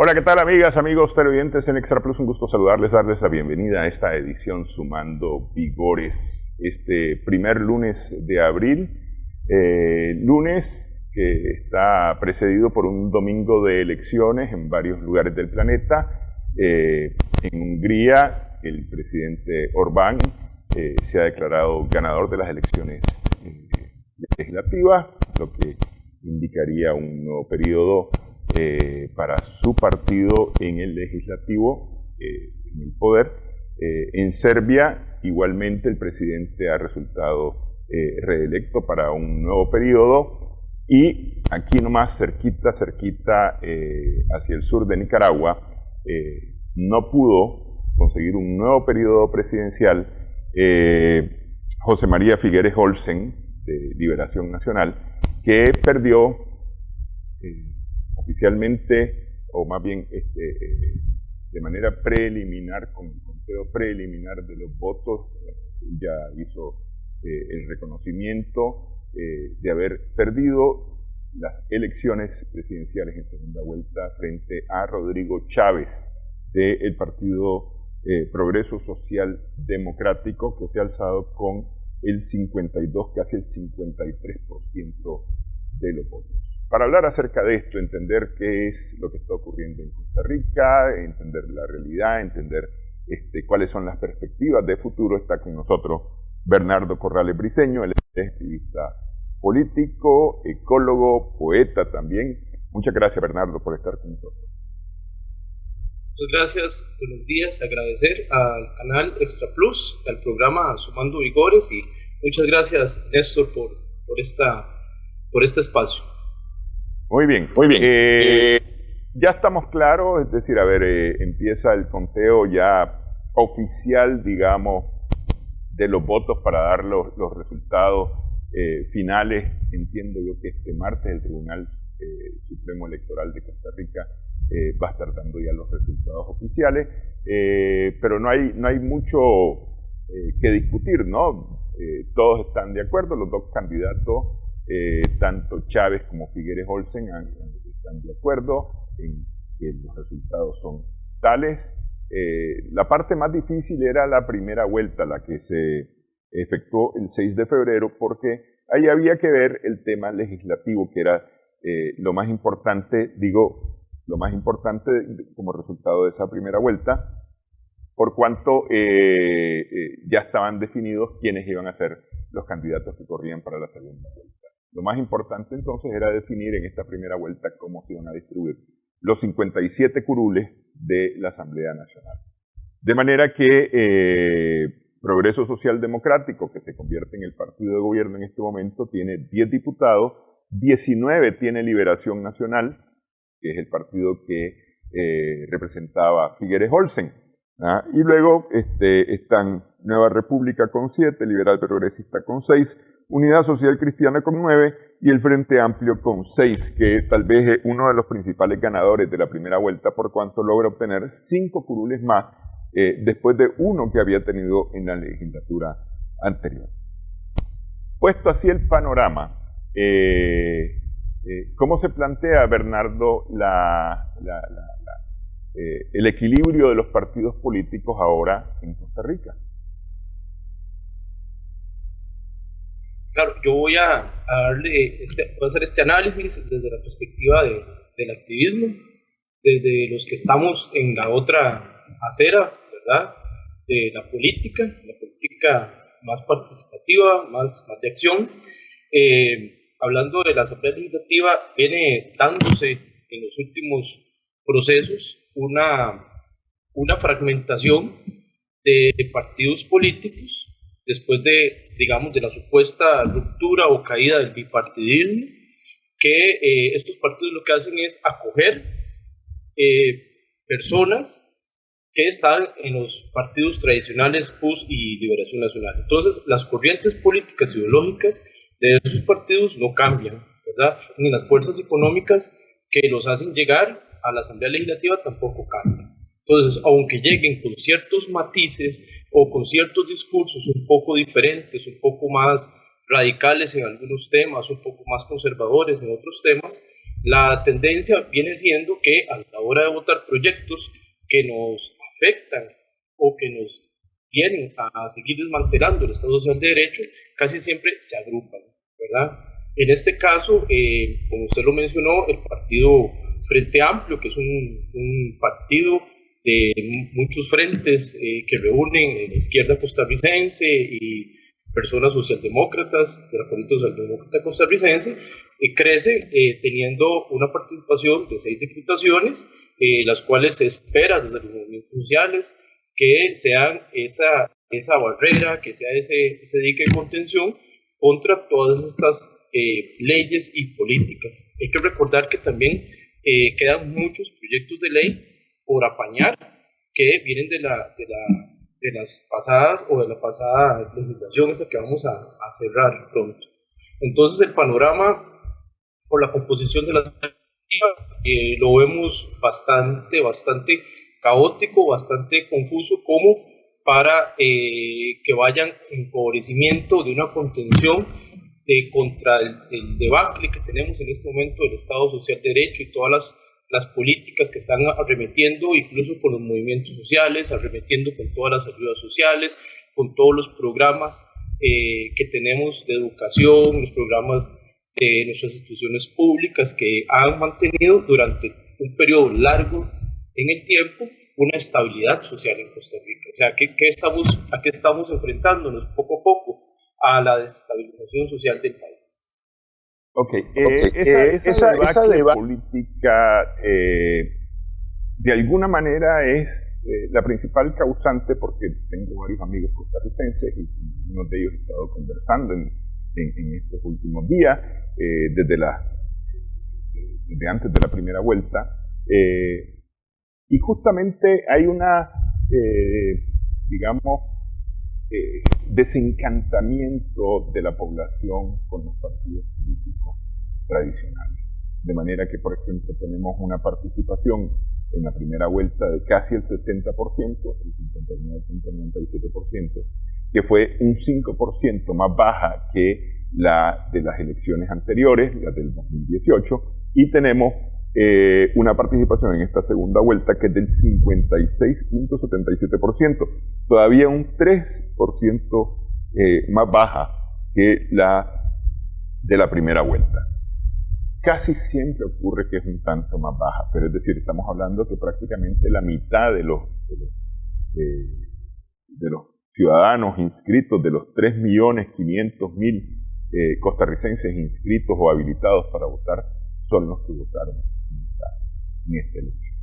Hola, ¿qué tal amigas, amigos televidentes en Extra Plus? Un gusto saludarles, darles la bienvenida a esta edición Sumando Vigores. Este primer lunes de abril, lunes que está precedido por un domingo de elecciones en varios lugares del planeta. En Hungría, el presidente Orbán se ha declarado ganador de las elecciones legislativas, lo que indicaría un nuevo periodo para su partido en el legislativo, en el poder. En Serbia, igualmente, el presidente ha resultado reelecto para un nuevo periodo. Y aquí nomás, cerquita, hacia el sur de Nicaragua, no pudo conseguir un nuevo periodo presidencial José María Figueres Olsen, de Liberación Nacional, que perdió oficialmente, o más bien de manera preliminar, con el conteo preliminar de los votos. Ya hizo el reconocimiento de haber perdido las elecciones presidenciales en segunda vuelta frente a Rodrigo Chávez del partido Progreso Social Democrático, que se ha alzado con el 52, casi el 53% de los votos. Para hablar acerca de esto, entender qué es lo que está ocurriendo en Costa Rica, entender la realidad, entender cuáles son las perspectivas de futuro, está con nosotros Bernardo Corrales Briceño. Él es activista político, ecólogo, poeta también. Muchas gracias, Bernardo, por estar con nosotros. Muchas gracias, buenos días, agradecer al canal Extra Plus, al programa Sumando Vigores, y muchas gracias, Néstor, por este espacio. Muy bien. Ya estamos claros, es decir, empieza el conteo ya oficial, digamos, de los votos para dar los resultados finales. Entiendo yo que este martes el Tribunal Supremo Electoral de Costa Rica va a estar dando ya los resultados oficiales, pero no hay mucho que discutir, ¿no? Todos están de acuerdo, los dos candidatos, tanto Chávez como Figueres Olsen están de acuerdo en que los resultados son tales. La parte más difícil era la primera vuelta, la que se efectuó el 6 de febrero, porque ahí había que ver el tema legislativo, que era lo más importante como resultado de esa primera vuelta, por cuanto ya estaban definidos quiénes iban a ser los candidatos que corrían para la segunda vuelta. Lo más importante entonces era definir en esta primera vuelta cómo se iban a distribuir los 57 curules de la Asamblea Nacional. De manera que Progreso Social Democrático, que se convierte en el partido de gobierno en este momento, tiene 10 diputados, 19 tiene Liberación Nacional, que es el partido que representaba Figueres Olsen. Y luego están Nueva República con 7, Liberal Progresista con 6, Unidad Social Cristiana con 9 y el Frente Amplio con 6, que tal vez es uno de los principales ganadores de la primera vuelta, por cuanto logra obtener 5 curules más después de uno que había tenido en la legislatura anterior. Puesto así el panorama, ¿cómo se plantea, Bernardo, el equilibrio de los partidos políticos ahora en Costa Rica? Claro, yo voy a hacer este análisis desde la perspectiva del activismo, desde los que estamos en la otra acera, ¿verdad?, de la política más participativa, más de acción. Hablando de la Asamblea Legislativa, viene dándose en los últimos procesos una fragmentación de partidos políticos después de la supuesta ruptura o caída del bipartidismo, que estos partidos lo que hacen es acoger personas que están en los partidos tradicionales PUS y Liberación Nacional. Entonces, las corrientes políticas ideológicas de esos partidos no cambian, ¿verdad? Ni las fuerzas económicas que los hacen llegar a la Asamblea Legislativa tampoco cambian. Entonces, aunque lleguen con ciertos matices o con ciertos discursos un poco diferentes, un poco más radicales en algunos temas, un poco más conservadores en otros temas, La tendencia viene siendo que a la hora de votar proyectos que nos afectan o que nos vienen a seguir desmantelando el Estado Social de Derecho, casi siempre se agrupan, ¿verdad? En este caso, como usted lo mencionó, el partido Frente Amplio, que es un partido de muchos frentes que reúnen la izquierda costarricense y personas socialdemócratas de la política socialdemócrata costarricense, crece teniendo una participación de 6 diputaciones, las cuales se espera desde los movimientos sociales que sean esa barrera, que sea ese dique de contención contra todas estas leyes y políticas. Hay que recordar que también quedan muchos proyectos de ley por apañar que vienen de las pasadas o de la pasada legislación esta que vamos a cerrar pronto. Entonces el panorama por la composición de la lo vemos bastante caótico, bastante confuso, como para que vayan en empobrecimiento de una contención contra el debacle que tenemos en este momento del Estado Social de Derecho y todas las políticas que están arremetiendo, incluso con los movimientos sociales, arremetiendo con todas las ayudas sociales, con todos los programas que tenemos de educación, los programas de nuestras instituciones públicas que han mantenido durante un periodo largo en el tiempo una estabilidad social en Costa Rica. O sea, ¿a qué estamos enfrentándonos poco a poco? A la desestabilización social del país. Esa debacle política de alguna manera es la principal causante, porque tengo varios amigos costarricenses y con algunos de ellos he estado conversando en estos últimos días, desde antes de la primera vuelta, y justamente hay una, desencantamiento de la población con los partidos políticos tradicionales. De manera que, por ejemplo, tenemos una participación en la primera vuelta de casi el 60%, el 59.97%, que fue un 5% más baja que la de las elecciones anteriores, la del 2018, y tenemos una participación en esta segunda vuelta que es del 56.77%, todavía un 3% más baja que la de la primera vuelta. Casi siempre ocurre que es un tanto más baja, pero es decir, estamos hablando que prácticamente la mitad de los ciudadanos inscritos, de los 3.500.000 costarricenses inscritos o habilitados para votar, son los que votaron en esta elección.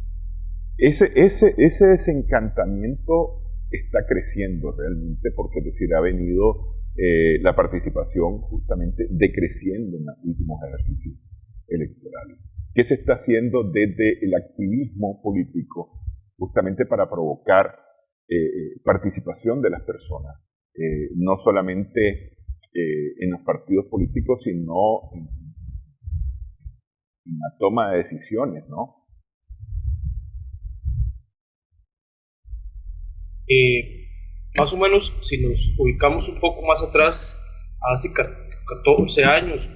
Ese desencantamiento está creciendo realmente, porque es decir, ha venido la participación justamente decreciendo en los últimos ejercicios electorales. ¿Qué se está haciendo desde el activismo político justamente para provocar participación de las personas, no solamente en los partidos políticos, sino en la toma de decisiones, ¿no? Más o menos, si nos ubicamos un poco más atrás, hace 14 años,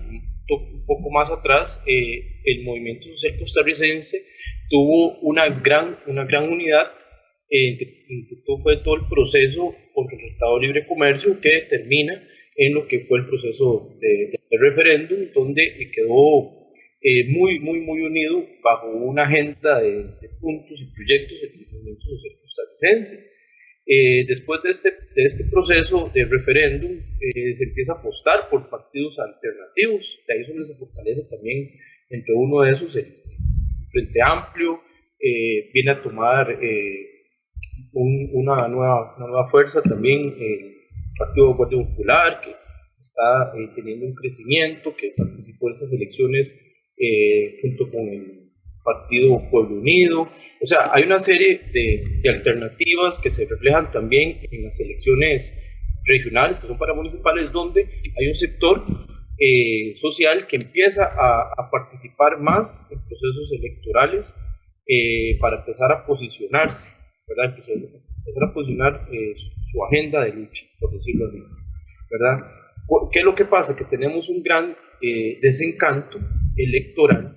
un poco más atrás, el movimiento social costarricense tuvo una gran unidad en todo el proceso contra el Tratado de Libre Comercio, que determina en lo que fue el proceso de referéndum, donde quedó muy unido bajo una agenda de puntos y proyectos del movimiento social costarricense. Después de este proceso de referéndum, se empieza a apostar por partidos alternativos. De ahí es donde se fortalece también, entre uno de esos, el Frente Amplio, viene a tomar una nueva fuerza también, el Partido Guardia Popular, que está teniendo un crecimiento, que participó en estas elecciones junto con el Partido Pueblo Unido. O sea, hay una serie de alternativas que se reflejan también en las elecciones regionales, que son paramunicipales, donde hay un sector social que empieza a participar más en procesos electorales para empezar a posicionarse, ¿verdad? Empezar a posicionar su agenda de lucha, por decirlo así, ¿verdad? ¿Qué es lo que pasa? Que tenemos un gran desencanto electoral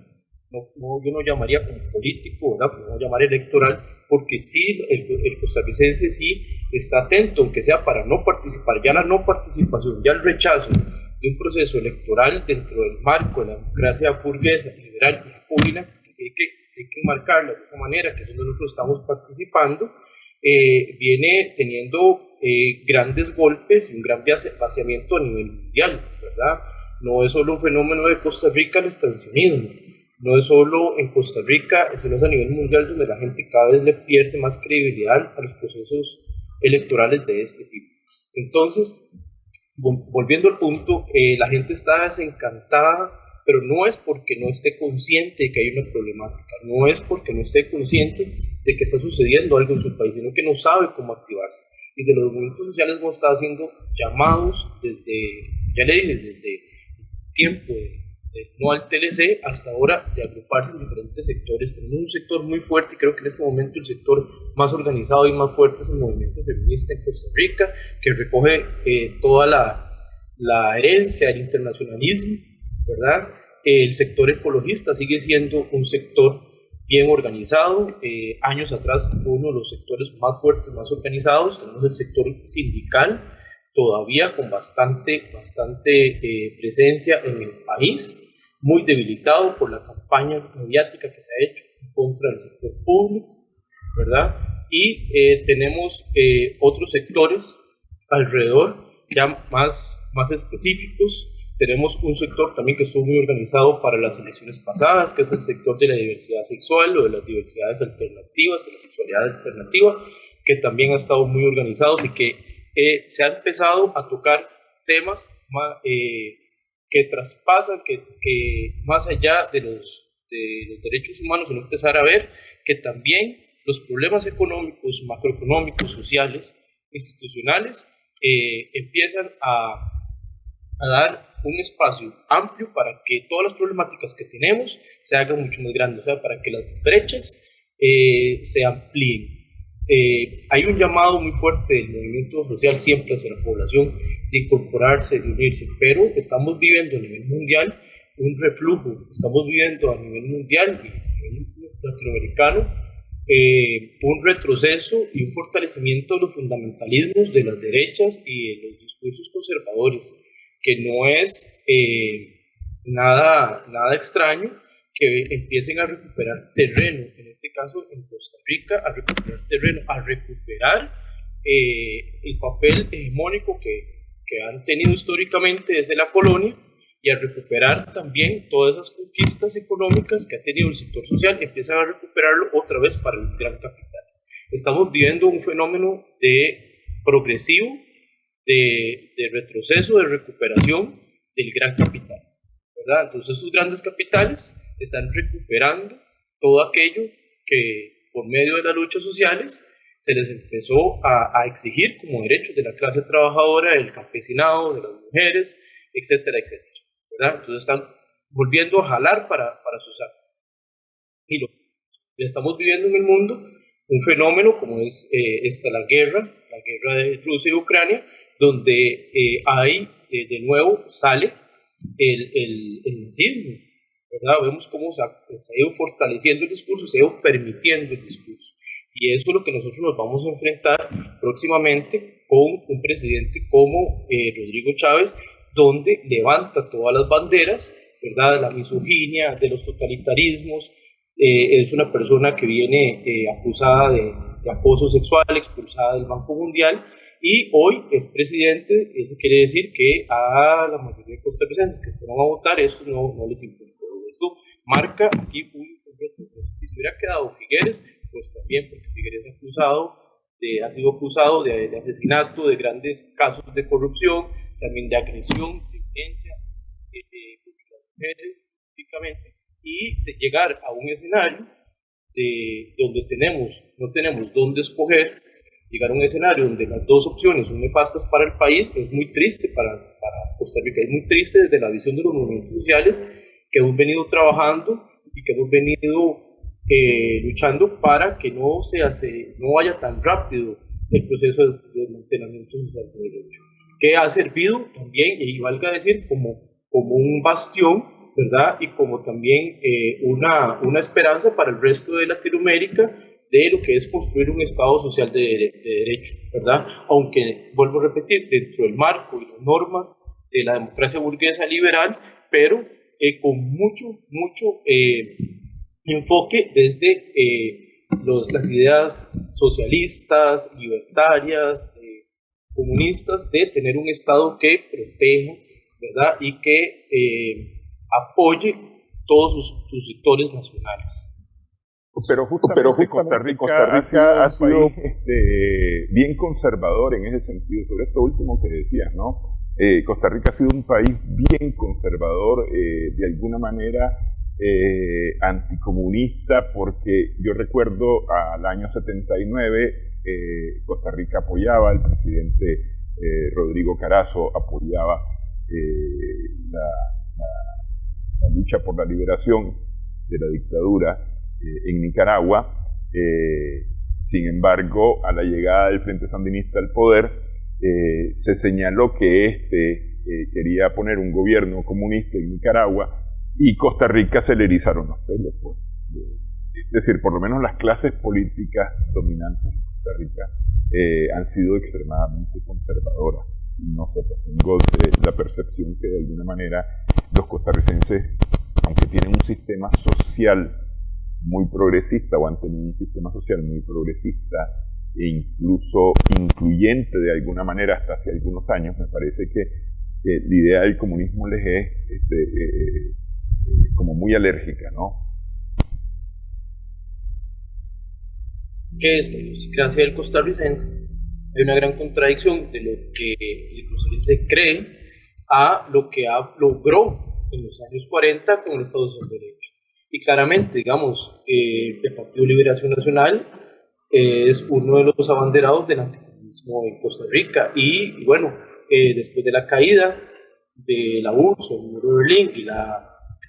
yo no llamaría como político, ¿verdad? No llamar electoral, porque sí, el costarricense sí está atento, aunque sea para no participar. Ya la no participación, ya el rechazo de un proceso electoral dentro del marco de la democracia burguesa, liberal y jacobina, que hay que marcarla de esa manera, que es donde nosotros estamos participando, viene teniendo grandes golpes y un gran vaciamiento a nivel mundial, ¿verdad? No es solo un fenómeno de Costa Rica el extensionismo, no es solo en Costa Rica, sino es a nivel mundial donde la gente cada vez le pierde más credibilidad a los procesos electorales de este tipo. Entonces, volviendo al punto, la gente está desencantada, pero no es porque no esté consciente de que hay una problemática, no es porque no esté consciente de que está sucediendo algo en su país, sino que no sabe cómo activarse. Y de los movimientos sociales hemos estado haciendo llamados ya le dije, desde tiempo no al TLC hasta ahora, de agruparse en diferentes sectores. Tenemos un sector muy fuerte y creo que en este momento el sector más organizado y más fuerte es el movimiento feminista en Costa Rica, que recoge toda la herencia del internacionalismo, ¿verdad? El sector ecologista sigue siendo un sector bien organizado. Años atrás uno de los sectores más fuertes, más organizados. Tenemos el sector sindical, todavía con bastante presencia en el país, muy debilitado por la campaña mediática que se ha hecho en contra del sector público, ¿verdad? Y tenemos otros sectores alrededor ya más específicos. Tenemos un sector también que estuvo muy organizado para las elecciones pasadas, que es el sector de la diversidad sexual o de las diversidades alternativas, de la sexualidad alternativa, que también ha estado muy organizado y que se ha empezado a tocar temas que traspasan, que más allá de los derechos humanos, sino empezar a ver que también los problemas económicos, macroeconómicos, sociales, institucionales, empiezan a dar un espacio amplio para que todas las problemáticas que tenemos se hagan mucho más grandes, o sea, para que las brechas se amplíen. Hay un llamado muy fuerte del movimiento social siempre hacia la población de incorporarse, de unirse, pero estamos viviendo a nivel mundial un reflujo, estamos viviendo a nivel mundial y a nivel latinoamericano un retroceso y un fortalecimiento de los fundamentalismos de las derechas y de los discursos conservadores, que no es nada extraño que empiecen a recuperar terreno, en este caso en Costa Rica, a recuperar terreno, a recuperar el papel hegemónico que han tenido históricamente desde la colonia, y a recuperar también todas esas conquistas económicas que ha tenido el sector social, empiezan a recuperarlo otra vez para el gran capital. Estamos viviendo un fenómeno progresivo de retroceso, de recuperación del gran capital, ¿verdad? Entonces esos grandes capitales están recuperando todo aquello que por medio de las luchas sociales se les empezó a exigir como derechos de la clase trabajadora, del campesinado, de las mujeres, etcétera, etcétera, ¿verdad? Entonces están volviendo a jalar para sus actos. Y ya estamos viviendo en el mundo un fenómeno como es la guerra de Rusia y Ucrania, donde de nuevo sale el nazismo, ¿verdad? Vemos cómo se ha ido fortaleciendo el discurso, se ha ido permitiendo el discurso. Y eso es lo que nosotros nos vamos a enfrentar próximamente con un presidente como Rodrigo Chávez, donde levanta todas las banderas, ¿verdad? De la misoginia, de los totalitarismos. Es una persona que viene acusada de acoso sexual, expulsada del Banco Mundial, y hoy es presidente. Eso quiere decir que a la mayoría de costarricenses que fueron a votar esto no les importa. Esto marca aquí un retroceso. Si se hubiera quedado Figueres, pues también, porque Figueres ha sido acusado de asesinato, de grandes casos de corrupción, también de agresión, de violencia contra las mujeres, típicamente, y de llegar a un escenario donde no tenemos dónde escoger, llegar a un escenario donde las dos opciones son nefastas para el país, es muy triste para Costa Rica, es muy triste desde la visión de los movimientos sociales que hemos venido trabajando y que hemos venido luchando para que no vaya tan rápido el proceso de desmantelamiento social de derecho, que ha servido también, y valga decir, como un bastión ¿verdad? Y como también una esperanza para el resto de Latinoamérica de lo que es construir un Estado social de derecho, ¿verdad? Aunque, vuelvo a repetir, dentro del marco y las normas de la democracia burguesa liberal, pero con mucho enfoque desde las ideas socialistas, libertarias, comunistas, de tener un Estado que proteja, ¿verdad? Y que apoye todos sus sectores nacionales. Pero justamente Costa Rica ha sido un país bien conservador en ese sentido, sobre esto último que decías, ¿no? Costa Rica ha sido un país bien conservador, de alguna manera anticomunista, porque yo recuerdo al año 79, Costa Rica apoyaba al presidente Rodrigo Carazo, apoyaba la lucha por la liberación de la dictadura en Nicaragua. Sin embargo, a la llegada del Frente Sandinista al poder, se señaló que quería poner un gobierno comunista en Nicaragua, y Costa Rica se le erizaron los pelos. Pues. Es decir, por lo menos las clases políticas dominantes en Costa Rica han sido extremadamente conservadoras. No sé, pues tengo la percepción que de alguna manera los costarricenses, aunque tienen un sistema social muy progresista, o han tenido un sistema social muy progresista e incluso incluyente de alguna manera hasta hace algunos años, me parece que la idea del comunismo les es como muy alérgica, ¿no? ¿Qué es la idiosincrasia del costarricense? Hay una gran contradicción de lo que el costarricense cree a lo que logró en los años 40 con el Estado Social de Derecho. Y claramente, digamos, el Partido Liberación Nacional es uno de los abanderados del anticomunismo en Costa Rica. Y bueno, después de la caída de la URSS, el muro de Berlín, y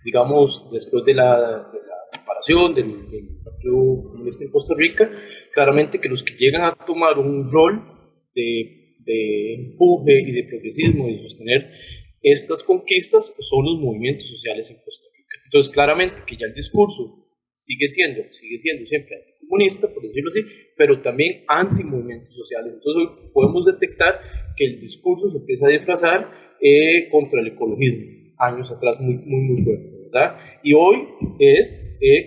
digamos, después de la separación del Partido Comunista en Costa Rica, claramente que los que llegan a tomar un rol de empuje y de progresismo y de sostener estas conquistas son los movimientos sociales en Costa Rica. Entonces, claramente que ya el discurso sigue siendo siempre anticomunista, por decirlo así, pero también anti-movimientos sociales. Entonces, hoy podemos detectar que el discurso se empieza a disfrazar contra el ecologismo, años atrás muy fuerte, ¿verdad? Y hoy es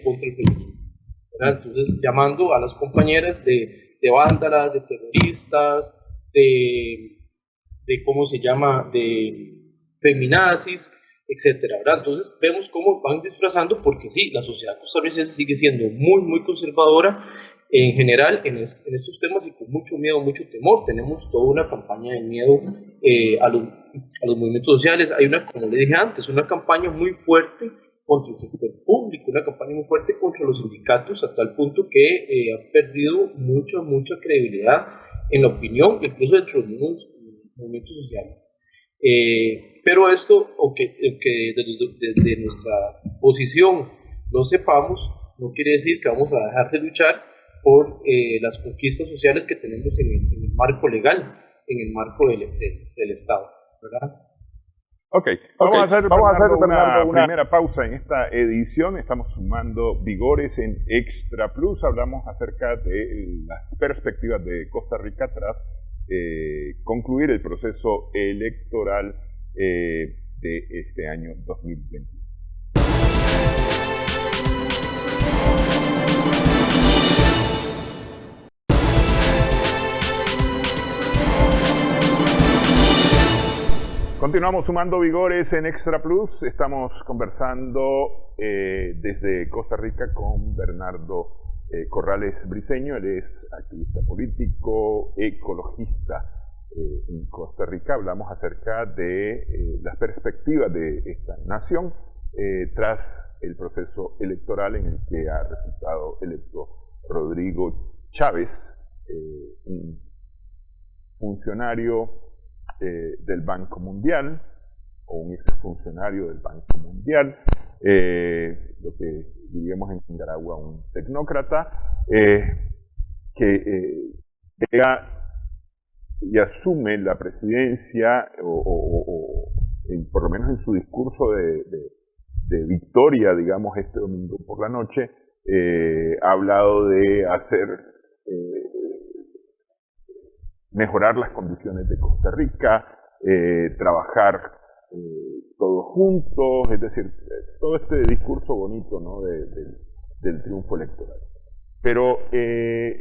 contra el feminismo, ¿verdad? Entonces, llamando a las compañeras de vándalas, de terroristas, de ¿cómo se llama?, de feminazis, etcétera, ¿verdad? Entonces vemos cómo van disfrazando, porque sí, la sociedad costarricense sigue siendo muy conservadora en general en estos temas, y con mucho miedo, mucho temor. Tenemos toda una campaña de miedo a los movimientos sociales. Hay como le dije antes, una campaña muy fuerte contra el sector público, una campaña muy fuerte contra los sindicatos, a tal punto que han perdido mucha credibilidad en la opinión, incluso dentro de los movimientos sociales. Pero esto, aunque desde nuestra posición lo sepamos, no quiere decir que vamos a dejar de luchar por las conquistas sociales que tenemos en el marco legal, en el marco del Estado, ¿verdad? Ok, vamos a hacer una primera pausa en esta edición. Estamos sumando vigores en Extra Plus. Hablamos acerca de las perspectivas de Costa Rica tras concluir el proceso electoral de este año 2020. Continuamos sumando vigores en Extra Plus. Estamos conversando desde Costa Rica con Bernardo Corrales Briceño. Él es activista político, ecologista en Costa Rica. Hablamos acerca de las perspectivas de esta nación tras el proceso electoral en el que ha resultado electo Rodrigo Chávez, un funcionario del Banco Mundial, o un exfuncionario del Banco Mundial, lo que diríamos en Nicaragua un tecnócrata, que llega y asume la presidencia, o por lo menos en su discurso de victoria, digamos, este domingo por la noche, ha hablado de hacer mejorar las condiciones de Costa Rica, trabajar todos juntos, es decir, todo este discurso bonito, ¿no?, del triunfo electoral. Pero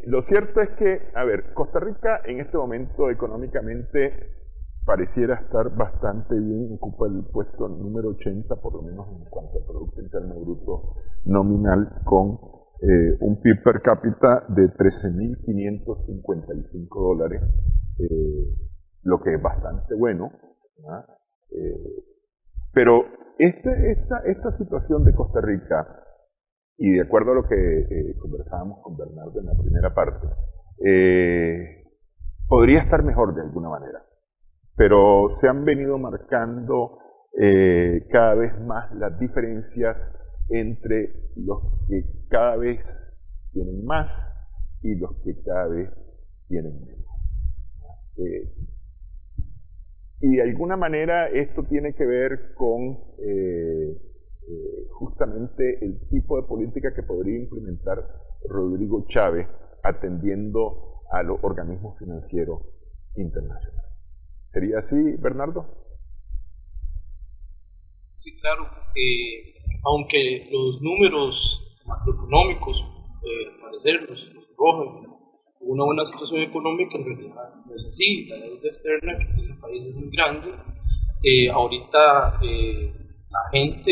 lo cierto es que, a ver, Costa Rica en este momento económicamente pareciera estar bastante bien, ocupa el puesto número 80, por lo menos en cuanto al Producto Interno Bruto nominal, con un PIB per cápita de $13.555, lo que es bastante bueno, ¿no? Pero esta situación de Costa Rica, y de acuerdo a lo que conversábamos con Bernardo en la primera parte, podría estar mejor de alguna manera, pero se han venido marcando cada vez más las diferencias entre los que cada vez tienen más y los que cada vez tienen menos. Y de alguna manera esto tiene que ver con justamente el tipo de política que podría implementar Rodrigo Chávez atendiendo a los organismos financieros internacionales. ¿Sería así, Bernardo? Sí, claro. Aunque los números macroeconómicos, al parecer, nos arrojan una buena situación económica, en realidad no es así. La deuda externa que tiene el país es muy grande. Ahorita la gente,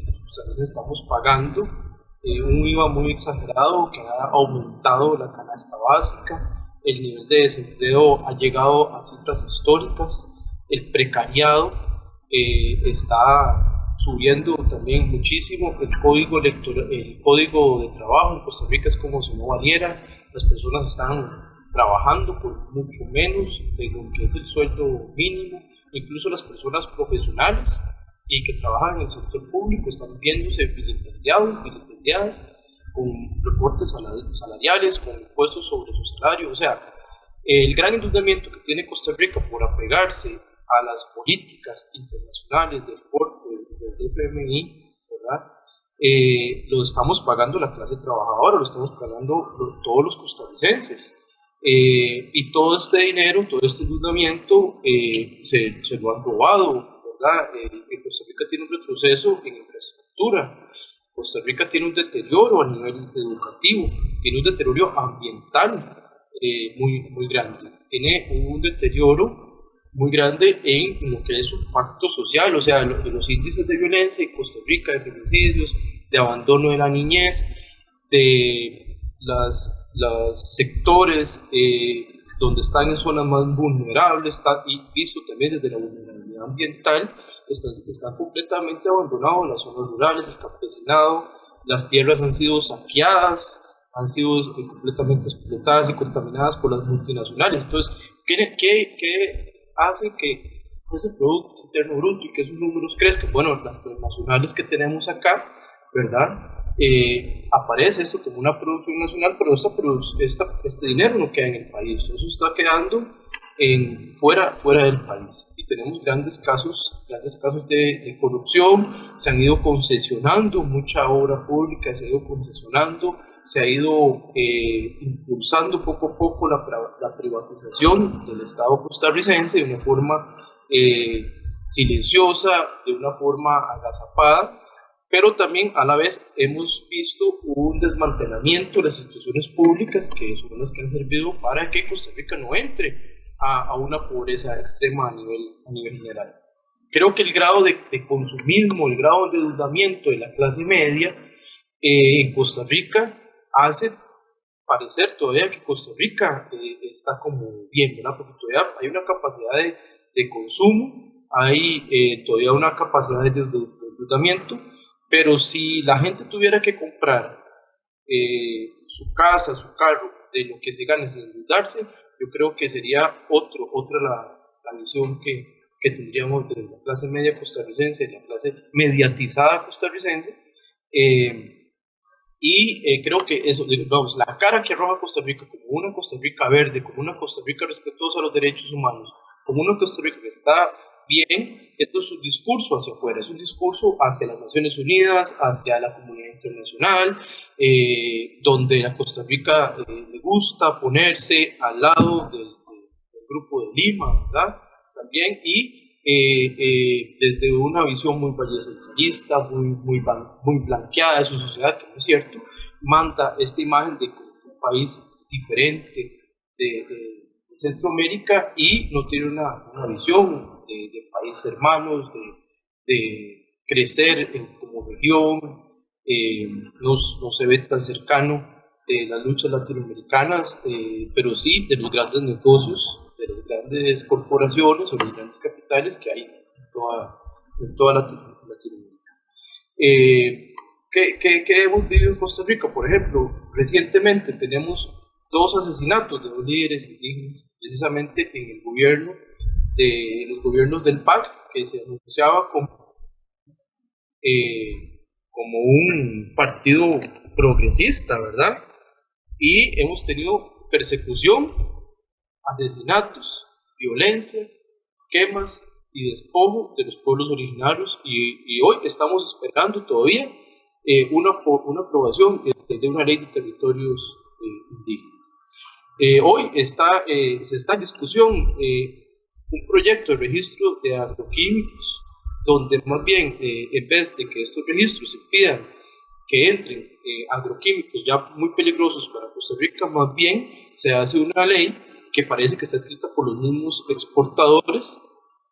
pues, a veces estamos pagando un IVA muy exagerado que ha aumentado la canasta básica, el nivel de desempleo ha llegado a cifras históricas, el precariado está subiendo también muchísimo, el código de trabajo en Costa Rica es como si no valiera, las personas están trabajando por mucho menos de lo que es el sueldo mínimo, incluso las personas profesionales y que trabajan en el sector público están viéndose vilipendiadas con recortes salariales, con impuestos sobre su salario. O sea, el gran endeudamiento que tiene Costa Rica por apegarse a las políticas internacionales del FMI, ¿verdad? Lo estamos pagando la clase trabajadora, lo estamos pagando todos los costarricenses. Y todo este dinero, todo este endeudamiento se lo han robado, ¿verdad? Costa Rica tiene un retroceso en infraestructura, Costa Rica tiene un deterioro a nivel educativo, tiene un deterioro ambiental muy grande, tiene un deterioro muy grande en lo que es su pacto social, o sea, los índices de violencia en Costa Rica, de feminicidios, de abandono de la niñez, de los sectores donde están en zonas más vulnerables, y visto también desde la vulnerabilidad ambiental, están completamente abandonados las zonas rurales, el campesinado, las tierras han sido saqueadas, han sido completamente explotadas y contaminadas por las multinacionales. Entonces, ¿qué hace que ese Producto Interno Bruto y que esos números crezcan? Bueno, las transnacionales que tenemos acá, ¿verdad? Aparece esto como una producción nacional, pero este dinero no queda en el país, eso está quedando fuera del país. Y tenemos grandes casos de corrupción, se han ido concesionando mucha obra pública, se ha ido concesionando, se ha ido impulsando poco a poco la privatización del Estado costarricense de una forma silenciosa, de una forma agazapada, pero también a la vez hemos visto un desmantelamiento de las instituciones públicas que son las que han servido para que Costa Rica no entre a una pobreza extrema a nivel general. Creo que el grado de consumismo, el grado de endeudamiento de la clase media en Costa Rica hace parecer todavía que Costa Rica está como bien, ¿verdad? Porque todavía hay una capacidad de consumo, hay todavía una capacidad de endeudamiento, pero si la gente tuviera que comprar su casa, su carro, de lo que se gane sin endeudarse, yo creo que sería otra la visión que tendríamos de la clase media costarricense, de la clase mediatizada costarricense, creo que eso, digamos, la cara que arroja Costa Rica como una Costa Rica verde, como una Costa Rica respetuosa a los derechos humanos, como una Costa Rica que está bien, esto es un discurso hacia afuera, es un discurso hacia las Naciones Unidas, hacia la comunidad internacional, donde a Costa Rica le gusta ponerse al lado del Grupo de Lima, ¿verdad? También, y desde una visión muy vallesencillista, muy blanqueada de su sociedad, que no es cierto, manda esta imagen de un país diferente de Centroamérica y no tiene una visión de países hermanos, de crecer como región, no se ve tan cercano de las luchas latinoamericanas, pero sí de los grandes negocios, de las grandes corporaciones o los grandes capitales que hay en toda Latinoamérica. ¿Qué hemos vivido en Costa Rica? Por ejemplo, recientemente tenemos 2 asesinatos de 2 líderes indígenas, precisamente en el gobierno de los gobiernos del PAC, que se anunciaba como un partido progresista, ¿verdad? Y hemos tenido persecución, asesinatos, violencia, quemas y despojo de los pueblos originarios, y hoy estamos esperando todavía una aprobación de una ley de territorios indígenas. Hoy se está en discusión un proyecto de registro de agroquímicos, donde más bien, en vez de que estos registros impidan que entren agroquímicos ya muy peligrosos para Costa Rica, más bien se hace una ley que parece que está escrita por los mismos exportadores,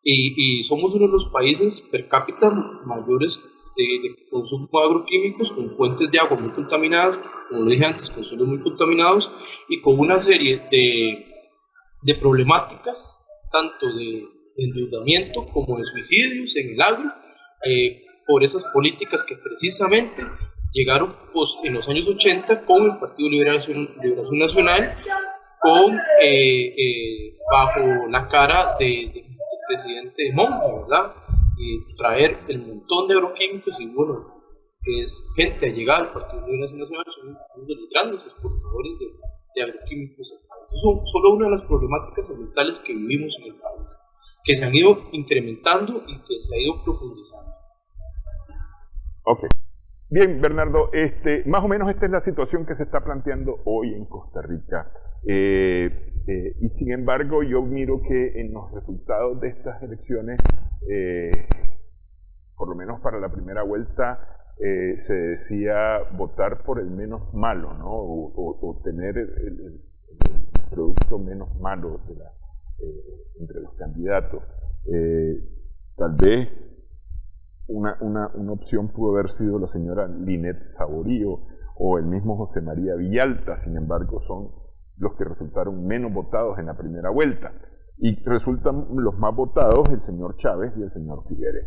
y somos uno de los países per cápita mayores de consumo de agroquímicos, con fuentes de agua muy contaminadas, como lo dije antes, con suelos muy contaminados, y con una serie de problemáticas, tanto de endeudamiento como de suicidios en el agro, por esas políticas que precisamente llegaron en los años 80 con el Partido Liberación Nacional, bajo la cara del presidente Monge, ¿verdad? Traer el montón de agroquímicos, y bueno, es gente allegada al Partido Liberación Nacional, son uno de los grandes exportadores de agroquímicos al país. Eso son solo una de las problemáticas ambientales que vivimos en el país, que se han ido incrementando y que se ha ido profundizando. Ok. Bien, Bernardo, más o menos esta es la situación que se está planteando hoy en Costa Rica. Y sin embargo, yo miro que en los resultados de estas elecciones, por lo menos para la primera vuelta, se decía votar por el menos malo, ¿no? O tener el producto menos malo entre los candidatos. Tal vez una opción pudo haber sido la señora Linet Saborío o el mismo José María Villalta. Sin embargo, son los que resultaron menos votados en la primera vuelta, y resultan los más votados el señor Chávez y el señor Figueres.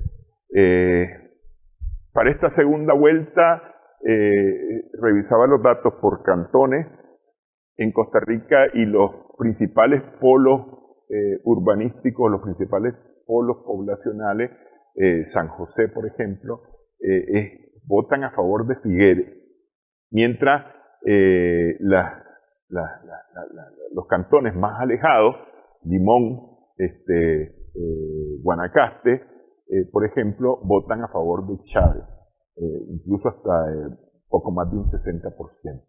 Para esta segunda vuelta, revisaba los datos por cantones en Costa Rica, y los principales polos urbanísticos, los principales polos poblacionales, San José, por ejemplo, votan a favor de Figueres, mientras los cantones más alejados, Limón, Guanacaste, por ejemplo, votan a favor de Chávez, incluso hasta poco más de un 60%.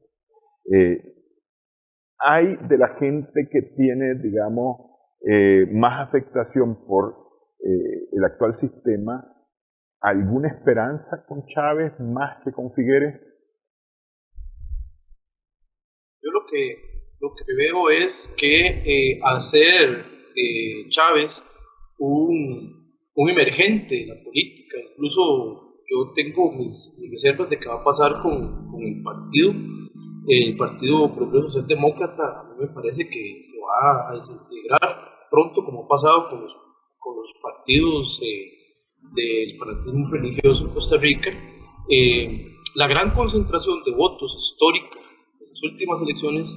Hay de la gente que tiene, digamos, más afectación por el actual sistema, ¿alguna esperanza con Chávez más que con Figueres? Yo lo que veo es que hacer Chávez un emergente en la política, incluso yo tengo mis reservas de qué va a pasar con el Partido Progreso Social Demócrata. A mí me parece que se va a desintegrar pronto, como ha pasado con los partidos del fanatismo religioso en Costa Rica. La gran concentración de votos histórica en las últimas elecciones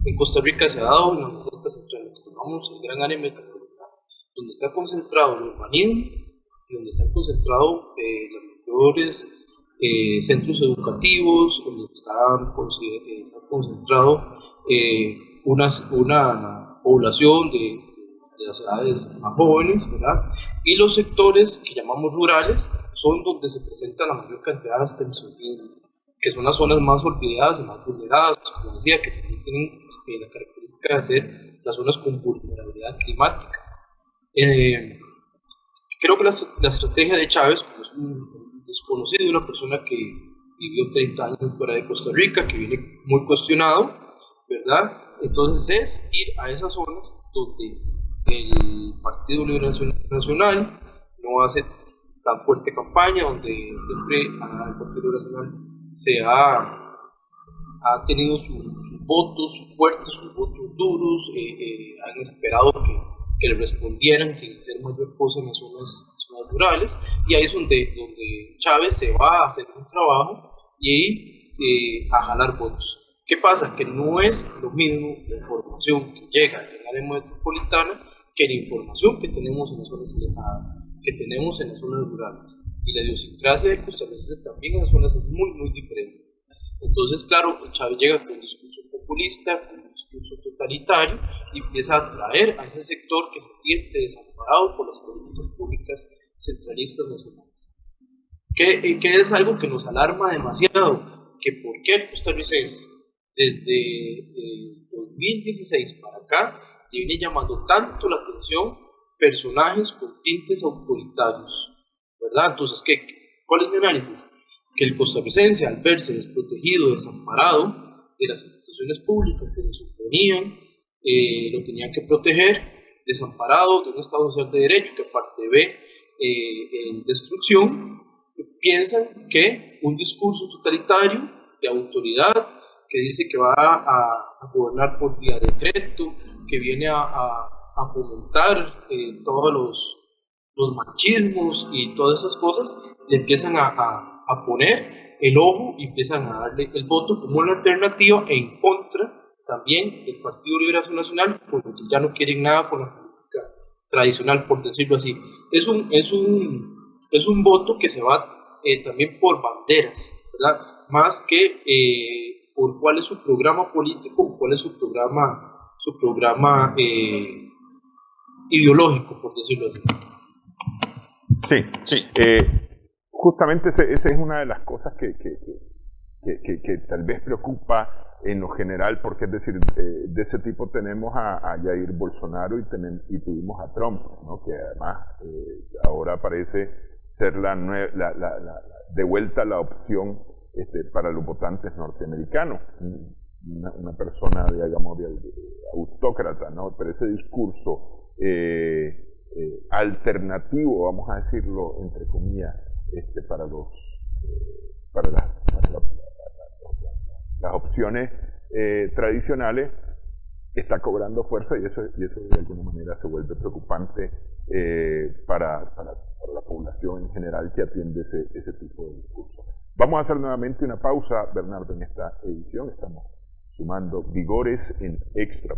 en Costa Rica se ha dado en la meseta central, que llamamos el gran área metropolitana, donde está concentrado el urbanismo y donde están concentrados los mejores centros educativos, donde está concentrado una población de las edades más jóvenes, ¿verdad? Y los sectores que llamamos rurales son donde se presenta la mayor cantidad de abstencionismo, que son las zonas más olvidadas y más vulneradas, como decía, que también tienen la característica de ser las zonas con vulnerabilidad climática. Creo que la estrategia de Chávez, como es un desconocido, una persona que vivió 30 años fuera de Costa Rica, que viene muy cuestionado, ¿verdad? Entonces es ir a esas zonas donde el Partido Liberación Nacional no hace tan fuerte campaña, donde siempre el Partido Nacional ha tenido sus votos fuertes, sus votos duros, han esperado que le respondieran sin hacer mayor cosa en las zonas rurales, y ahí es donde Chávez se va a hacer un trabajo y a jalar votos. ¿Qué pasa? Que no es lo mismo la información que llega en el área metropolitana que la información que tenemos en las zonas alejadas, que tenemos en las zonas rurales. Y la idiosincrasia de costarricense también en las zonas es muy, muy diferente. Entonces, claro, Chávez llega con un discurso populista, con un discurso totalitario, y empieza a atraer a ese sector que se siente desamparado por las políticas públicas centralistas nacionales. Que es algo que nos alarma demasiado, que por qué el costarricense desde 2016 para acá viene llamando tanto la atención personajes con tintes autoritarios, ¿verdad? Entonces, ¿cuál es mi análisis? Que el costarricense, al verse desprotegido, desamparado de las instituciones públicas que le suponían, lo tenían que proteger, desamparado de un Estado social de derecho que aparte ve en destrucción, piensan que un discurso totalitario de autoridad que dice que va a gobernar por vía de decreto, que viene a fomentar todos los machismos y todas esas cosas, le empiezan a poner el ojo y empiezan a darle el voto como una alternativa en contra también del Partido Liberación Nacional, porque ya no quieren nada con la política tradicional, por decirlo así. Es un voto que se va también por banderas, ¿verdad? Más que por cuál es su programa político, cuál es su programa ideológico, por decirlo así. Sí. Justamente esa es una de las cosas que tal vez preocupa en lo general, porque es decir, de ese tipo tenemos a Jair Bolsonaro y tuvimos a Trump, ¿no? Que además ahora parece ser de vuelta la opción para los votantes norteamericanos, una persona, digamos, de autócrata, ¿no? Pero ese discurso alternativo, vamos a decirlo entre comillas, para las opciones tradicionales, está cobrando fuerza, y eso de alguna manera se vuelve preocupante para la población en general que atiende ese tipo de discurso. Vamos a hacer nuevamente una pausa, Bernardo, en esta edición. Estamos sumando vigores en Extra.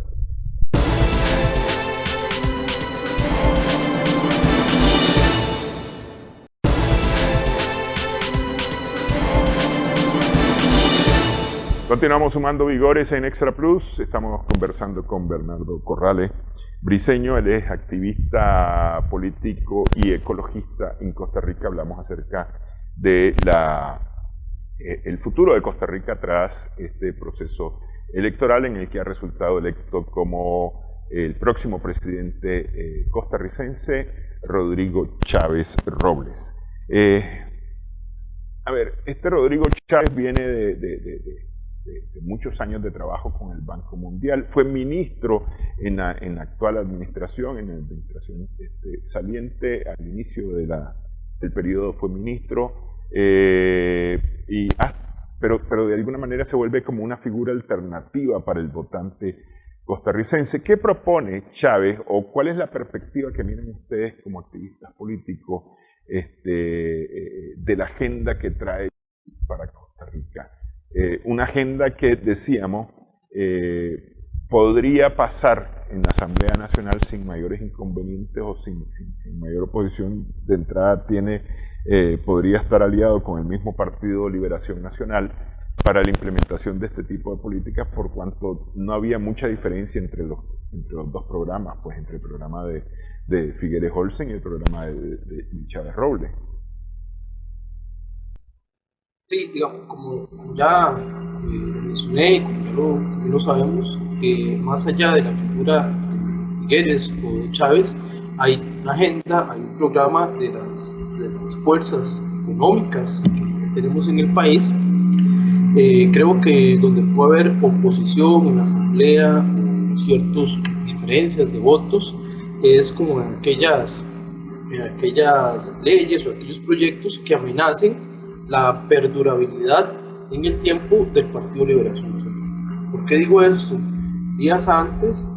Continuamos sumando vigores en Extra Plus. Estamos conversando con Bernardo Corrales Briceño. Él es activista político y ecologista en Costa Rica. Hablamos acerca de el futuro de Costa Rica tras este proceso electoral en el que ha resultado electo como el próximo presidente costarricense, Rodrigo Chávez Robles. Este Rodrigo Chávez viene de muchos años de trabajo con el Banco Mundial. Fue ministro en la actual administración, en la administración saliente. Al inicio del periodo fue ministro, pero de alguna manera se vuelve como una figura alternativa para el votante costarricense. ¿Qué propone Chávez, o cuál es la perspectiva que miran ustedes como activistas políticos de la agenda que trae para Costa Rica? Una agenda que, decíamos, podría pasar en la Asamblea Nacional sin mayores inconvenientes o sin mayor oposición. De entrada podría estar aliado con el mismo Partido Liberación Nacional para la implementación de este tipo de políticas, por cuanto no había mucha diferencia entre los dos programas, pues entre el programa de Figueres Olsen y el programa de Chávez Robles. Sí, digamos, como ya mencioné, y como ya lo sabemos, más allá de la figura de Figueres o de Chávez, hay una agenda, hay un programa de las fuerzas económicas que tenemos en el país. Creo que donde puede haber oposición en la asamblea o ciertas diferencias de votos es como en aquellas leyes o aquellos proyectos que amenacen la perdurabilidad en el tiempo del Partido Liberación Nacional. ¿Por qué digo esto? Días antes,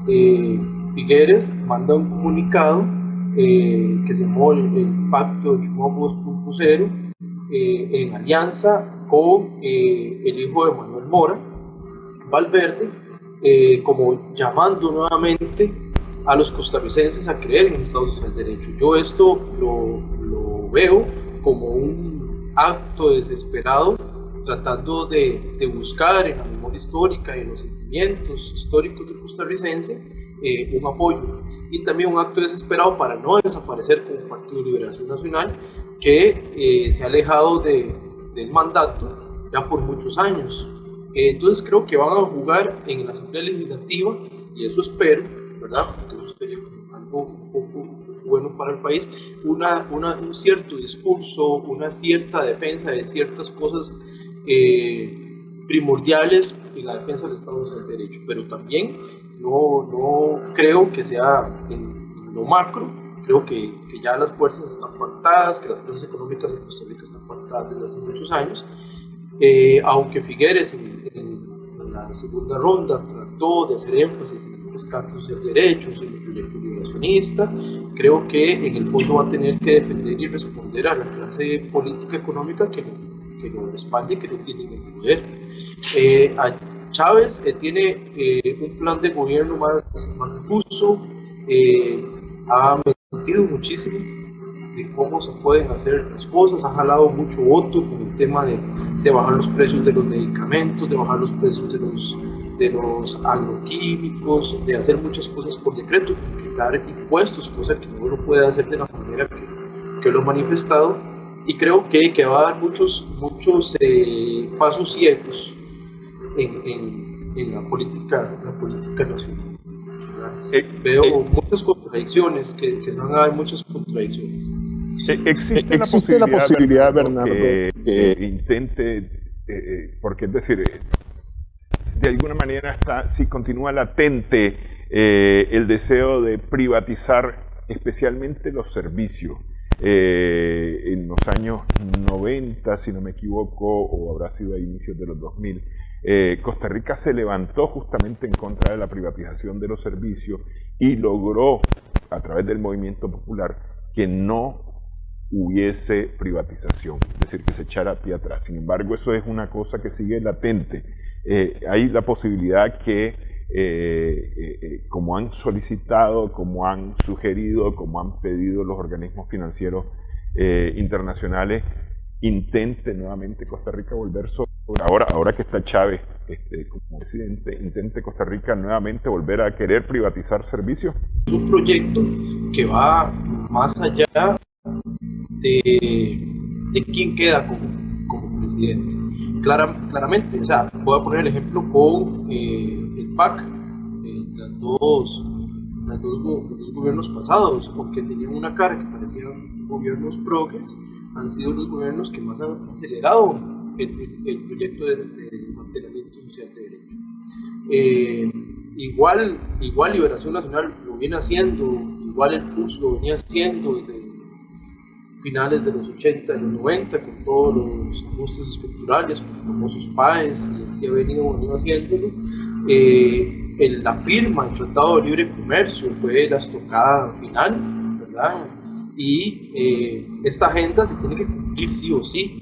Figueres manda un comunicado que se llamó el Pacto de Chumbo 2.0 en alianza con el hijo de Manuel Mora, Valverde, como llamando nuevamente a los costarricenses a creer en el Estado Social de Derecho. Yo esto lo veo como un acto desesperado, tratando de buscar en la memoria histórica y en los sentimientos históricos del costarricense un apoyo, y también un acto desesperado para no desaparecer como Partido de Liberación Nacional, que se ha alejado del mandato ya por muchos años. Entonces creo que van a jugar en la Asamblea Legislativa, y eso espero, ¿verdad? Porque eso sería algo un poco bueno para el país, un cierto discurso, una cierta defensa de ciertas cosas primordiales en la defensa del Estado Social de Derecho, pero también no creo que sea en lo macro. Creo que ya las fuerzas están pactadas, que las fuerzas económicas en Costa Rica están pactadas desde hace muchos años, aunque Figueres en la segunda ronda trató de hacer énfasis en el rescate social de derechos, en el proyecto liberacionista. Creo que en el fondo va a tener que defender y responder a la clase política económica que lo respalde y que lo tiene en el poder. A Chávez tiene un plan de gobierno más difuso, ha mentido muchísimo de cómo se pueden hacer las cosas, ha jalado mucho voto con el tema de bajar los precios de los medicamentos, de bajar los precios de los agroquímicos, de hacer muchas cosas por decreto, quitar impuestos, cosa que no lo puede hacer de la manera que lo ha manifestado, y creo que va a dar muchos pasos ciegos en la política nacional. Veo muchas contradicciones, que se van a dar muchas contradicciones. Existe la posibilidad, Bernardo, que intente, porque es decir, de alguna manera si continúa latente el deseo de privatizar especialmente los servicios. En los años 90, si no me equivoco, o habrá sido a inicios de los 2000, Costa Rica se levantó justamente en contra de la privatización de los servicios y logró, a través del movimiento popular, que no hubiese privatización, es decir, que se echara pie atrás. Sin embargo, eso es una cosa que sigue latente. Hay la posibilidad que, como han solicitado, como han sugerido, como han pedido los organismos financieros internacionales, intente nuevamente Costa Rica volver ahora que está Chávez como presidente, intente Costa Rica nuevamente volver a querer privatizar servicios. Es un proyecto que va más allá de quién queda como presidente. Claramente, o sea, voy a poner el ejemplo con el PAC, los dos gobiernos pasados, porque tenían una cara que parecían gobiernos progres, han sido los gobiernos que más han acelerado el proyecto de mantenimiento social de derecho. Igual Liberación Nacional lo viene haciendo, igual el PUS lo venía haciendo desde finales de los 80 y los 90, con todos los ajustes estructurales, con los famosos PAES, y así ha venido haciéndolo. La firma del Tratado de Libre Comercio fue la estocada final, ¿verdad? Y esta agenda se tiene que cumplir sí o sí.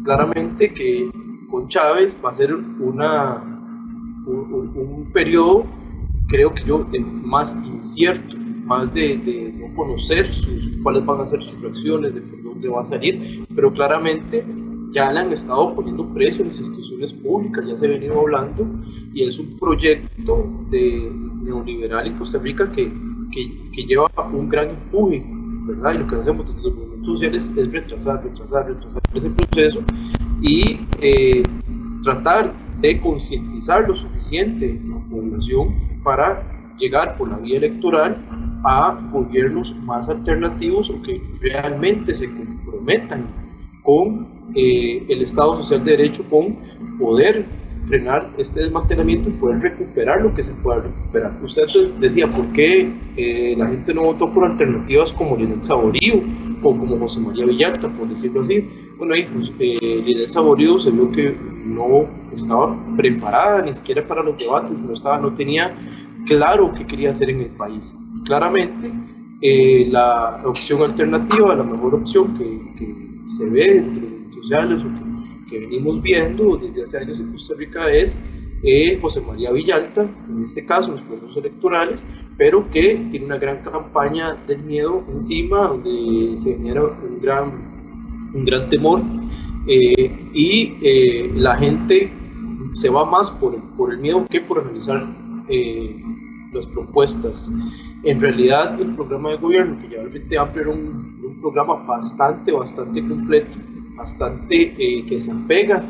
Claramente que con Chávez va a ser un periodo, creo que yo, más incierto, más de no conocer cuáles van a ser sus reacciones, de por dónde va a salir, pero claramente ya le han estado poniendo precio a las instituciones públicas, ya se ha venido hablando, y es un proyecto neoliberal en Costa Rica que lleva un gran empuje, ¿verdad? Y lo que hacemos desde los movimientos sociales es retrasar ese proceso y tratar de concientizar lo suficiente a la población para llegar por la vía electoral a gobiernos más alternativos o que realmente se comprometan con el Estado Social de Derecho, con poder frenar este desmantelamiento y poder recuperar lo que se pueda recuperar. Usted decía, ¿por qué la gente no votó por alternativas como Linet Saborío o como José María Villalta, por decirlo así? Bueno, Linet Saborío se vio que no estaba preparada ni siquiera para los debates, no tenía claro qué quería hacer en el país. Claramente, la opción alternativa, la mejor opción que se ve entre los sociales o que venimos viendo desde hace años en Costa Rica es José María Villalta, en este caso en los procesos electorales, pero que tiene una gran campaña del miedo encima, donde se genera un gran temor y la gente se va más por el miedo que por analizar las propuestas. En realidad, el programa de gobierno que lleva el Frente Amplio era un programa bastante completo, bastante que se apega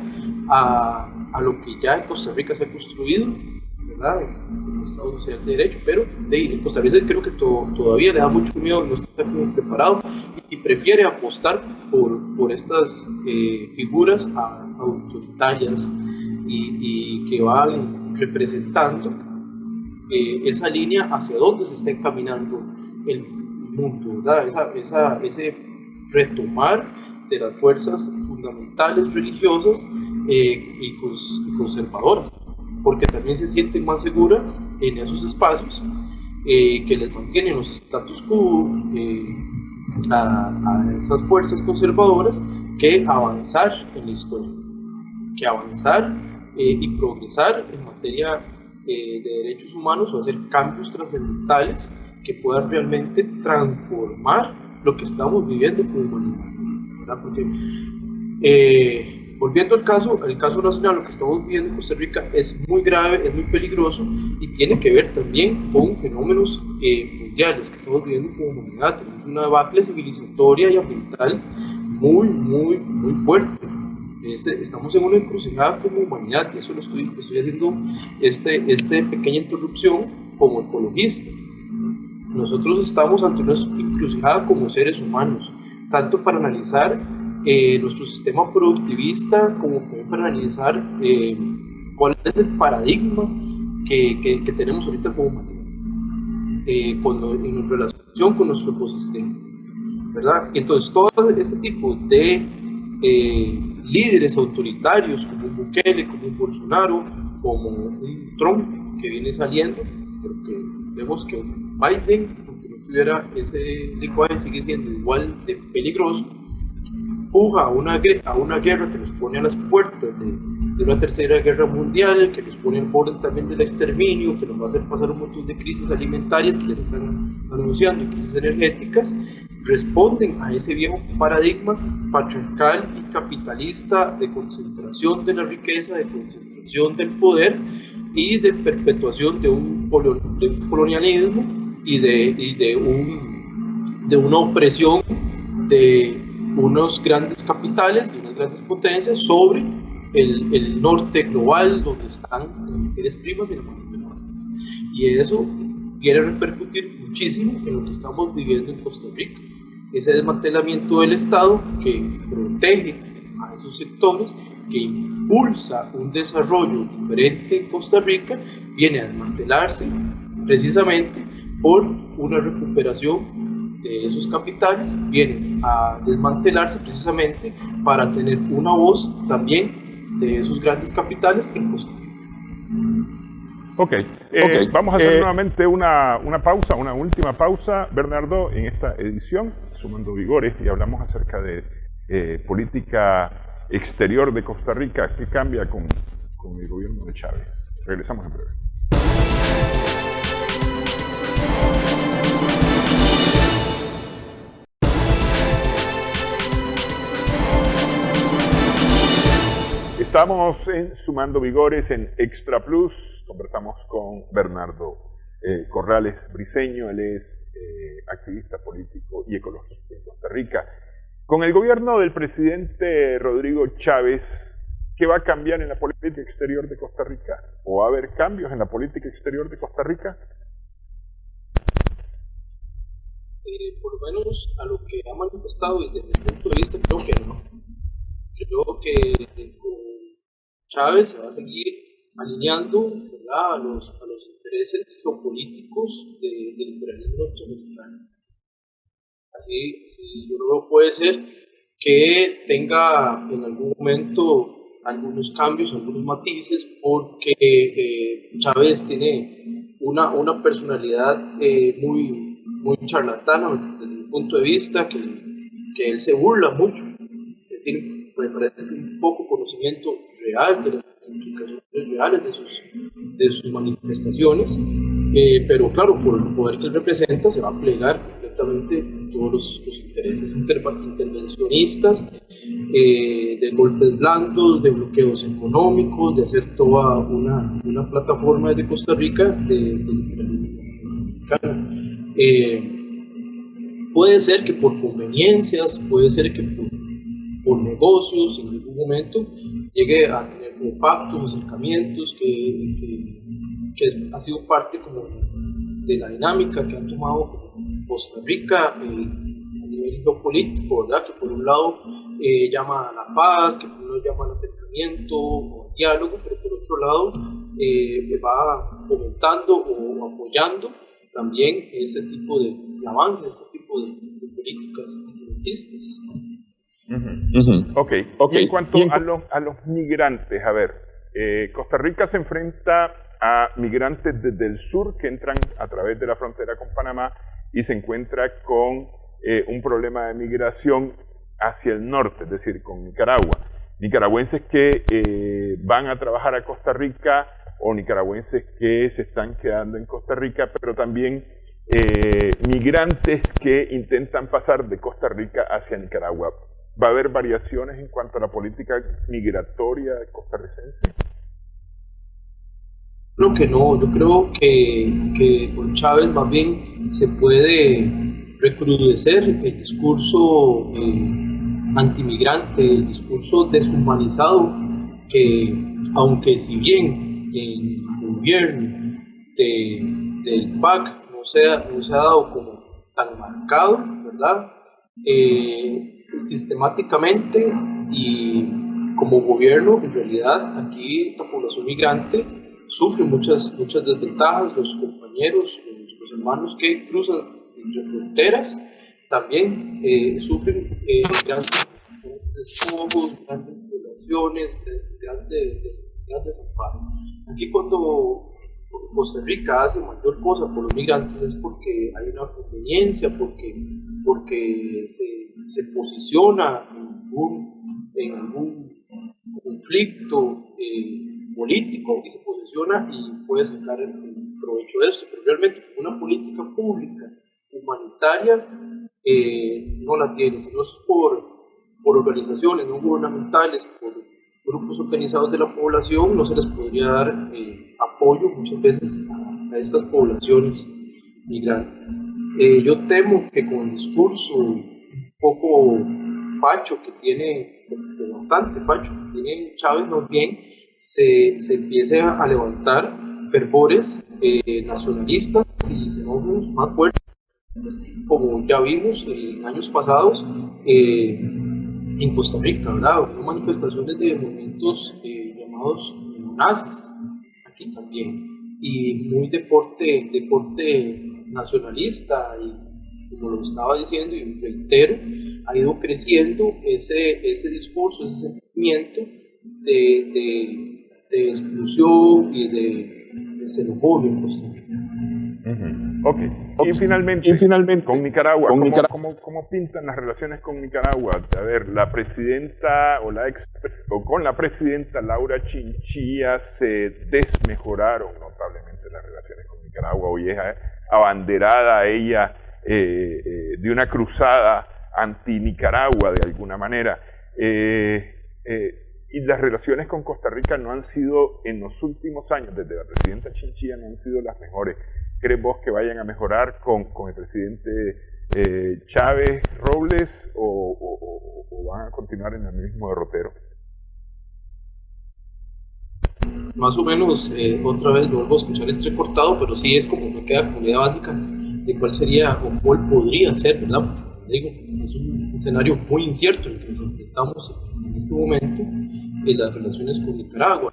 a lo que ya en Costa Rica se ha construido, ¿verdad? En el Estado Social de Derecho, pero en Costa Rica creo que todavía le da mucho miedo, no está como preparado y prefiere apostar por estas figuras autoritarias y que van representando esa línea hacia donde se está encaminando el mundo, ¿verdad? Ese retomar de las fuerzas fundamentales religiosas y conservadoras, porque también se sienten más seguras en esos espacios que les mantienen los status quo a esas fuerzas conservadoras, que avanzar en la historia, que avanzar y progresar en materia de derechos humanos o hacer cambios trascendentales que puedan realmente transformar lo que estamos viviendo como humanidad, ¿verdad? Porque volviendo al caso nacional, lo que estamos viviendo en Costa Rica es muy grave, es muy peligroso y tiene que ver también con fenómenos mundiales que estamos viviendo como humanidad. Tenemos una debacle civilizatoria y ambiental muy fuerte. Estamos en una encrucijada como humanidad, y eso lo estoy haciendo esta pequeña introducción como ecologista. Nosotros estamos ante una encrucijada como seres humanos, tanto para analizar nuestro sistema productivista como también para analizar cuál es el paradigma que tenemos ahorita como humanidad en relación con nuestro ecosistema, ¿verdad? Entonces todo este tipo de líderes autoritarios como un Bukele, como un Bolsonaro, como un Trump que viene saliendo, porque vemos que Biden, aunque no tuviera ese lenguaje, sigue siendo igual de peligroso, empuja a una guerra que nos pone a las puertas de una tercera guerra mundial, que nos pone al borde también del exterminio, que nos va a hacer pasar un montón de crisis alimentarias que ya se están anunciando, y crisis energéticas. Responden a ese viejo paradigma patriarcal y capitalista de concentración de la riqueza, de concentración del poder y de perpetuación de un colonialismo y de una opresión de unos grandes capitales, de unas grandes potencias sobre el norte global, donde están las materias primas y la mano de obra. Y eso viene a repercutir muchísimo en lo que estamos viviendo en Costa Rica. Ese desmantelamiento del Estado que protege a esos sectores, que impulsa un desarrollo diferente en Costa Rica, viene a desmantelarse precisamente por una recuperación de esos capitales, viene a desmantelarse precisamente para tener una voz también de esos grandes capitales en Costa Rica. Okay. Vamos a hacer nuevamente una pausa, una última pausa, Bernardo, en esta edición, Sumando Vigores, y hablamos acerca de política exterior de Costa Rica, que cambia con el gobierno de Chávez. Regresamos en breve. Estamos en Sumando Vigores en Extra Plus. Conversamos con Bernardo Corrales Briceño. Él es activista político y ecologista en Costa Rica. Con el gobierno del presidente Rodrigo Chávez, ¿qué va a cambiar en la política exterior de Costa Rica? ¿O va a haber cambios en la política exterior de Costa Rica? Por lo menos a lo que ha manifestado desde mi punto de vista, creo que no. Creo que con Chávez se va a seguir alineando, ¿verdad?, a los intereses geopolíticos del imperialismo norteamericano. Así yo creo que puede ser que tenga en algún momento algunos cambios, algunos matices, porque Chávez tiene una personalidad muy charlatana desde mi punto de vista, que él se burla mucho. Me parece que un poco conocimiento real de las implicaciones reales de sus manifestaciones, pero claro, por el poder que él representa se va a plegar completamente todos los intereses intervencionistas, de golpes blandos, de bloqueos económicos, de hacer toda una plataforma desde Costa Rica de puede ser que por conveniencias, puede ser que por negocios, en algún momento llegue a tener como pactos, acercamientos, que ha sido parte como de la dinámica que han tomado Costa Rica a nivel geopolítico, ¿verdad? Que por un lado llama a la paz, que por un lado llama al acercamiento o diálogo, pero por otro lado va fomentando o apoyando también este tipo de avances, este tipo de políticas progresistas. Okay. Y en cuanto a los migrantes, a ver, Costa Rica se enfrenta a migrantes desde el sur que entran a través de la frontera con Panamá y se encuentra con un problema de migración hacia el norte, es decir, con Nicaragua. Nicaragüenses que van a trabajar a Costa Rica o nicaragüenses que se están quedando en Costa Rica, pero también migrantes que intentan pasar de Costa Rica hacia Nicaragua. ¿Va a haber variaciones en cuanto a la política migratoria costarricense? Creo que no, yo creo que con Chávez más bien se puede recrudecer el discurso antimigrante, el discurso deshumanizado, que aunque si bien el gobierno del PAC no se ha dado como tan marcado, ¿verdad? Sistemáticamente y como gobierno, en realidad aquí la población migrante sufre muchas desventajas. Los compañeros, los hermanos que cruzan entre fronteras también sufren grandes despojos, grandes violaciones, grandes desamparos. Aquí cuando Costa Rica hace mayor cosa por los migrantes es porque hay una conveniencia, porque se posiciona en algún conflicto político y se posiciona y puede sacar el provecho de esto, pero realmente una política pública humanitaria no la tiene, sino es por organizaciones no gubernamentales, por grupos organizados de la población, no se les podría dar apoyo muchas veces a estas poblaciones migrantes. Yo temo que con el discurso un poco facho que tiene, bastante facho que tiene Chávez, más bien se empiece a levantar fervores nacionalistas y xenófobos más fuertes, como ya vimos en años pasados en Costa Rica, ¿verdad? Hubo manifestaciones de movimientos llamados neonazis aquí también, y muy deporte nacionalista, y como lo estaba diciendo y reitero, ha ido creciendo ese discurso, ese sentimiento de exclusión y de xenofobia en Costa Rica. Okay. Y finalmente con Nicaragua, ¿cómo pintan las relaciones con Nicaragua? A ver, la presidenta con la presidenta Laura Chinchilla se desmejoraron notablemente las relaciones con Nicaragua. Hoy es abanderada ella de una cruzada anti-Nicaragua de alguna manera. y las relaciones con Costa Rica no han sido, en los últimos años, desde la presidenta Chinchilla, no han sido las mejores. ¿Crees vos que vayan a mejorar con el presidente Chávez Robles o van a continuar en el mismo derrotero? Más o menos, otra vez lo vuelvo a escuchar entrecortado, pero sí es como me queda como idea básica de cuál sería o cuál podría ser, ¿verdad? Digo, es un escenario muy incierto en el que nos enfrentamos en este momento en las relaciones con Nicaragua.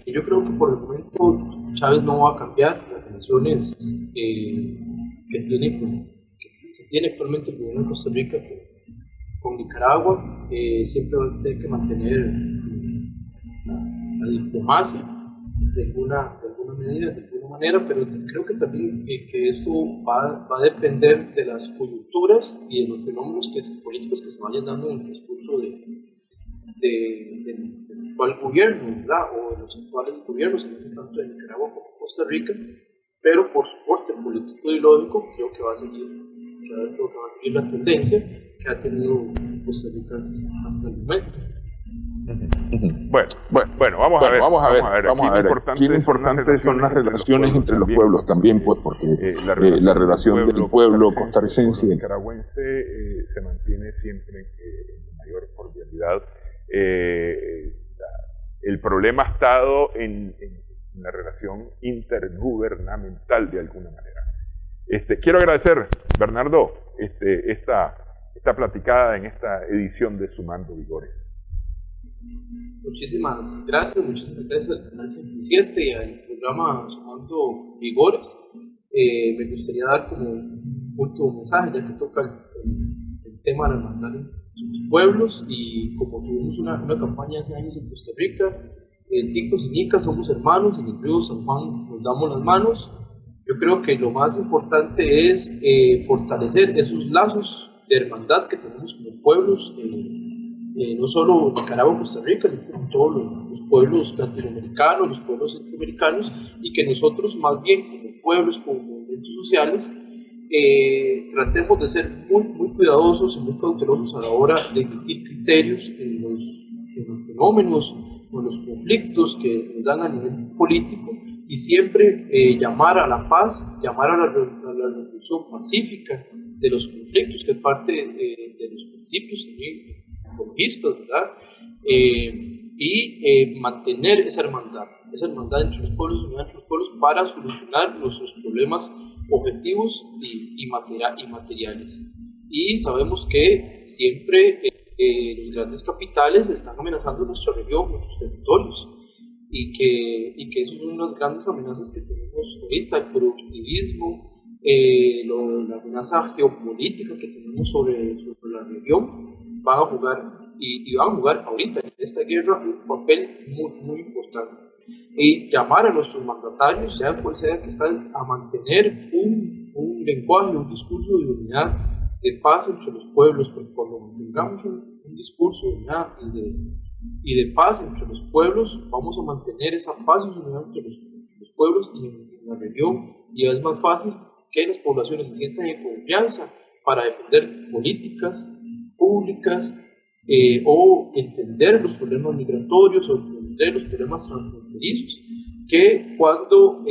Yo creo que por el momento Chávez no va a cambiar las relaciones que se tiene actualmente el gobierno de Costa Rica con Nicaragua. Siempre va a tener que mantener la diplomacia de alguna medida, de alguna manera, pero creo que también que esto va a depender de las coyunturas y de los fenómenos políticos que se vayan dando en el transcurso del actual gobierno, ¿verdad? O de los actuales gobiernos, tanto de Nicaragua como Costa Rica, pero por soporte político ideológico creo que va a seguir la tendencia que ha tenido Costa Rica hasta el momento. Bueno, vamos a ver. Aquí lo importante son las relaciones entre los pueblos también, pues, porque la relación del pueblo costarricense y nicaragüense se mantiene siempre en mayor cordialidad. El problema ha estado en la relación intergubernamental de alguna manera. Quiero agradecer, Bernardo, esta platicada en esta edición de Sumando Vigores. Muchísimas gracias al Canal 67 y al programa Sumando Vigores. Me gustaría dar como un último mensaje, ya que toca el tema de la hermandad en sus pueblos, y como tuvimos una campaña hace años en Costa Rica, ticos y nicas somos hermanos, y en el río San Juan nos damos las manos. Yo creo que lo más importante es fortalecer esos lazos de hermandad que tenemos con los pueblos, no solo Nicaragua, Costa Rica, sino con todos los pueblos latinoamericanos, los pueblos centroamericanos, y que nosotros más bien como pueblos, como movimientos sociales, tratemos de ser muy cuidadosos y muy cautelosos a la hora de emitir criterios en los fenómenos o en los conflictos que nos dan a nivel político, y siempre llamar a la paz, llamar a la resolución pacífica de los conflictos, que es parte de los principios conquistas, ¿verdad? Y mantener esa hermandad entre los pueblos, unidad entre los pueblos, para solucionar nuestros problemas objetivos y materiales. Y sabemos que siempre los grandes capitales están amenazando nuestra región, nuestros territorios, y que eso son unas grandes amenazas que tenemos ahorita: el productivismo, la amenaza geopolítica que tenemos sobre la región. Van a jugar ahorita en esta guerra un papel muy importante. Y llamar a nuestros mandatarios, sea cual sea que están, a mantener un lenguaje, un discurso de unidad, de paz entre los pueblos, porque cuando tengamos un discurso de unidad y de paz entre los pueblos, vamos a mantener esa paz y unidad entre los pueblos y en la región, y es más fácil que las poblaciones se sientan en confianza para defender políticas públicas, o entender los problemas migratorios, o entender los problemas transfronterizos, que cuando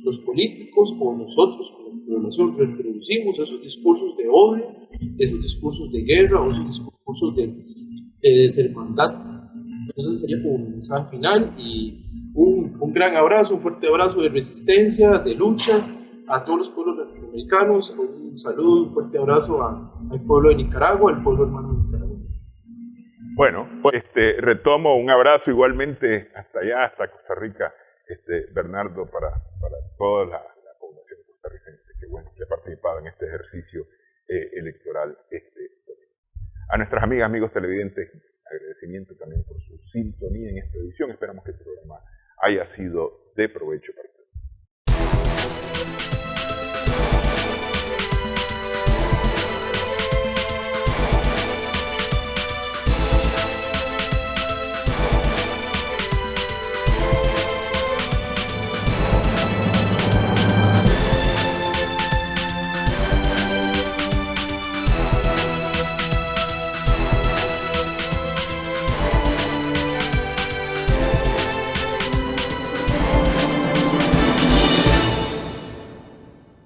los políticos o nosotros como población reproducimos esos discursos de odio, esos discursos de guerra, o esos discursos de deshermandad. Entonces sería como un mensaje final, y un gran abrazo, un fuerte abrazo de resistencia, de lucha a todos los pueblos latinoamericanos. Un saludo, un fuerte abrazo al pueblo de Nicaragua, al pueblo hermano nicaragüense. Bueno, retomo un abrazo igualmente hasta allá, hasta Costa Rica, Bernardo, para toda la población costarricense que ha participado en este ejercicio electoral. A nuestras amigas, amigos televidentes, agradecimiento también por su sintonía en esta edición. Esperamos que el programa haya sido de provecho para